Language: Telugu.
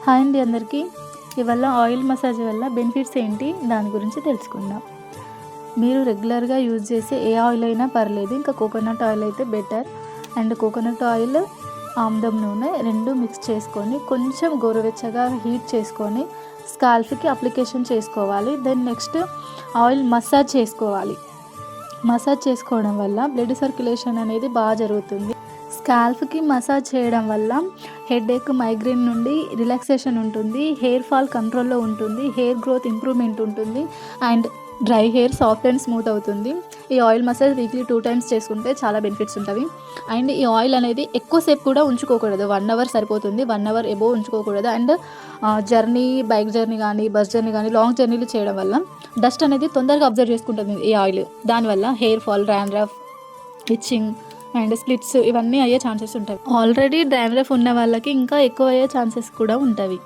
హాయ్ అండి అందరికీ. ఇవాళ ఆయిల్ మసాజ్ వల్ల బెనిఫిట్స్ ఏంటి దాని గురించి తెలుసుకుందాం. మీరు రెగ్యులర్గా యూజ్ చేసే ఏ ఆయిల్ అయినా పర్లేదు, ఇంకా కోకోనట్ ఆయిల్ అయితే బెటర్. అండ్ కోకోనట్ ఆయిల్, ఆముదం నూనె రెండు మిక్స్ చేసుకొని కొంచెం గోరువెచ్చగా హీట్ చేసుకొని స్కాల్ఫ్కి అప్లికేషన్ చేసుకోవాలి. దెన్ నెక్స్ట్ ఆయిల్ మసాజ్ చేసుకోవాలి. మసాజ్ చేసుకోవడం వల్ల బ్లడ్ సర్క్యులేషన్ అనేది బాగా జరుగుతుంది. స్కాల్ఫ్కి మసాజ్ చేయడం వల్ల హెడేక్, మైగ్రేన్ నుండి రిలాక్సేషన్ ఉంటుంది, హెయిర్ ఫాల్ కంట్రోల్లో ఉంటుంది, హెయిర్ గ్రోత్ ఇంప్రూవ్మెంట్ ఉంటుంది, and dry hair soft and smooth అవుతుంది. ఈ ఆయిల్ మసాజ్ వీక్లీ 2 times చేసుకుంటే చాలా బెనిఫిట్స్ ఉంటుంది. అండ్ ఈ ఆయిల్ అనేది ఎక్కువసేపు కూడా ఉంచుకోకూడదు, 1 hour సరిపోతుంది, 1 hour ఎబోవ్ ఉంచుకోకూడదు. అండ్ బైక్ జర్నీ కానీ, బస్ జర్నీ కానీ, లాంగ్ జర్నీలు చేయడం వల్ల డస్ట్ అనేది తొందరగా అబ్జర్వ్ చేసుకుంటుంది ఈ ఆయిల్. దానివల్ల hair fall, dandruff, itching and splits ఇవన్నీ అయ్యే ఛాన్సెస్ ఉంటాయి. ఆల్రెడీ డాండ్రఫ్ ఉన్న వాళ్ళకి ఇంకా ఎక్కువ అయ్యే ఛాన్సెస్ కూడా ఉంటాయి.